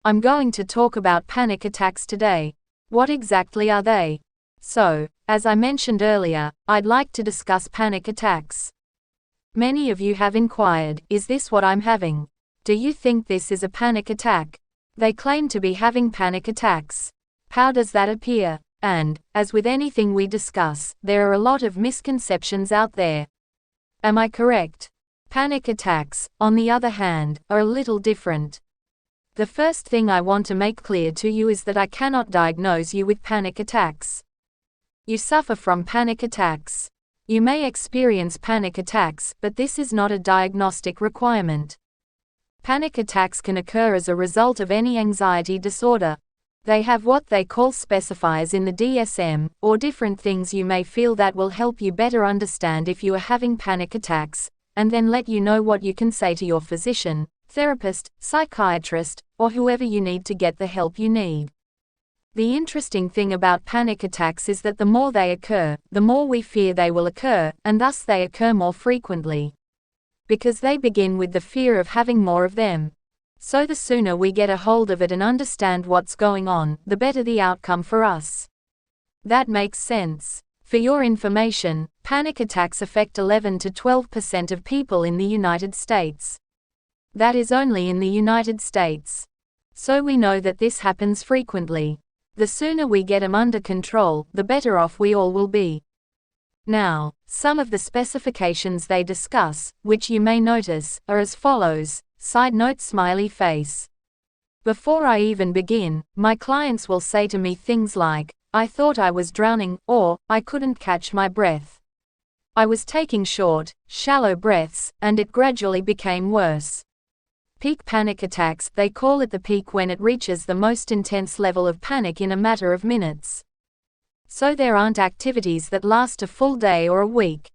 I'm going to talk about panic attacks today. What exactly are they? So, as I mentioned earlier, I'd like to discuss panic attacks. Many of you have inquired, is this what I'm having? Do you think this is a panic attack? They claim to be having panic attacks. How does that appear? And, as with anything we discuss, there are a lot of misconceptions out there. Am I correct? Panic attacks, on the other hand, are a little different. The first thing I want to make clear to you is that I cannot diagnose you with panic attacks. You suffer from panic attacks. You may experience panic attacks, but this is not a diagnostic requirement. Panic attacks can occur as a result of any anxiety disorder. They have what they call specifiers in the DSM, or different things you may feel that will help you better understand if you are having panic attacks, and then let you know what you can say to your physician, therapist, psychiatrist, or whoever you need to get the help you need. The interesting thing about panic attacks is that the more they occur, the more we fear they will occur, and thus they occur more frequently. Because they begin with the fear of having more of them. So the sooner we get a hold of it and understand what's going on, the better the outcome for us. That makes sense. For your information, panic attacks affect 11 to 12% of people in the United States. That is only in the United States. So we know that this happens frequently. The sooner we get them under control, the better off we all will be. Now, some of the specifications they discuss, which you may notice, are as follows. Side note smiley face. Before I even begin, my clients will say to me things like, I thought I was drowning, or, I couldn't catch my breath. I was taking short, shallow breaths, and it gradually became worse. Peak panic attacks, they call it the peak when it reaches the most intense level of panic in a matter of minutes. So there aren't activities that last a full day or a week.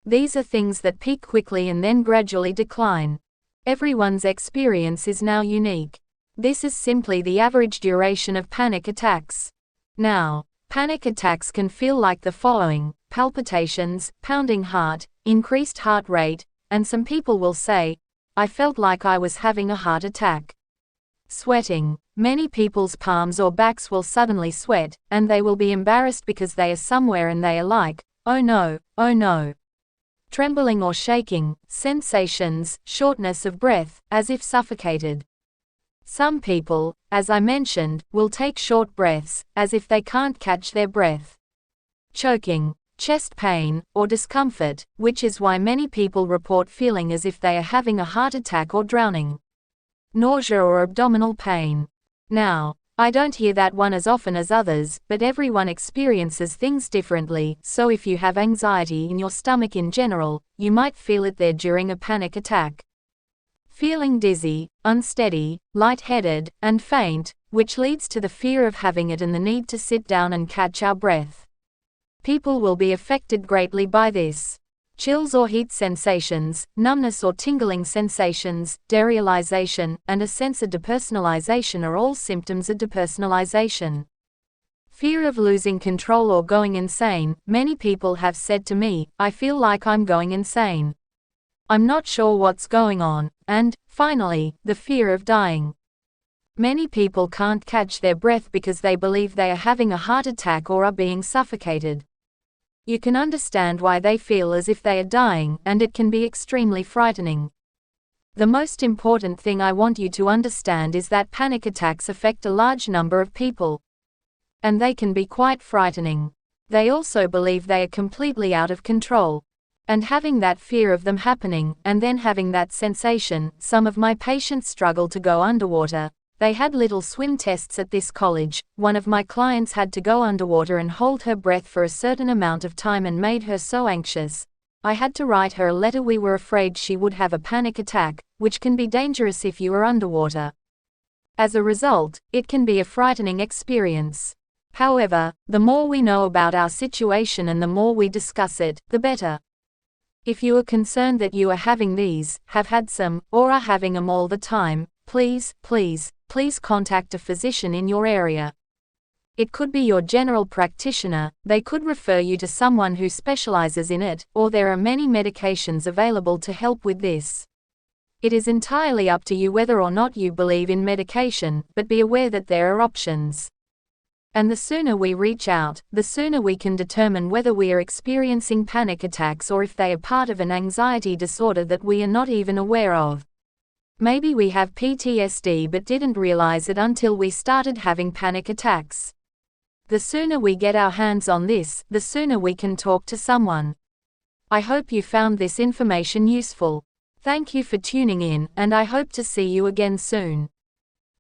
These are things that peak quickly and then gradually decline. Everyone's experience is now unique. This is simply the average duration of panic attacks. Now, panic attacks can feel like the following: palpitations, pounding heart, increased heart rate, and some people will say, I felt like I was having a heart attack. Sweating. Many people's palms or backs will suddenly sweat, and they will be embarrassed because they are somewhere and they are like, oh no, oh no. Trembling or shaking, sensations, shortness of breath, as if suffocated. Some people, as I mentioned, will take short breaths, as if they can't catch their breath. Choking, chest pain, or discomfort, which is why many people report feeling as if they are having a heart attack or drowning. Nausea or abdominal pain. Now, I don't hear that one as often as others, but everyone experiences things differently, so if you have anxiety in your stomach in general, you might feel it there during a panic attack. Feeling dizzy, unsteady, lightheaded, and faint, which leads to the fear of having it and the need to sit down and catch our breath. People will be affected greatly by this. Chills or heat sensations, numbness or tingling sensations, derealization, and a sense of depersonalization are all symptoms of depersonalization. Fear of losing control or going insane. Many people have said to me, I feel like I'm going insane. I'm not sure what's going on. And, finally, the fear of dying. Many people can't catch their breath because they believe they are having a heart attack or are being suffocated. You can understand why they feel as if they are dying, and it can be extremely frightening. The most important thing I want you to understand is that panic attacks affect a large number of people. And they can be quite frightening. They also believe they are completely out of control. And having that fear of them happening, and then having that sensation. Some of my patients struggle to go underwater. They had little swim tests at this college. One of my clients had to go underwater and hold her breath for a certain amount of time and made her so anxious. I had to write her a letter. We were afraid she would have a panic attack, which can be dangerous if you are underwater. As a result, it can be a frightening experience. However, the more we know about our situation and the more we discuss it, the better. If you are concerned that you are having these, have had some, or are having them all the time, please contact a physician in your area. It could be your general practitioner. They could refer you to someone who specializes in it, or there are many medications available to help with this. It is entirely up to you whether or not you believe in medication, but be aware that there are options. And the sooner we reach out, the sooner we can determine whether we are experiencing panic attacks or if they are part of an anxiety disorder that we are not even aware of. Maybe we have PTSD but didn't realize it until we started having panic attacks. The sooner we get our hands on this, the sooner we can talk to someone. I hope you found this information useful. Thank you for tuning in, and I hope to see you again soon.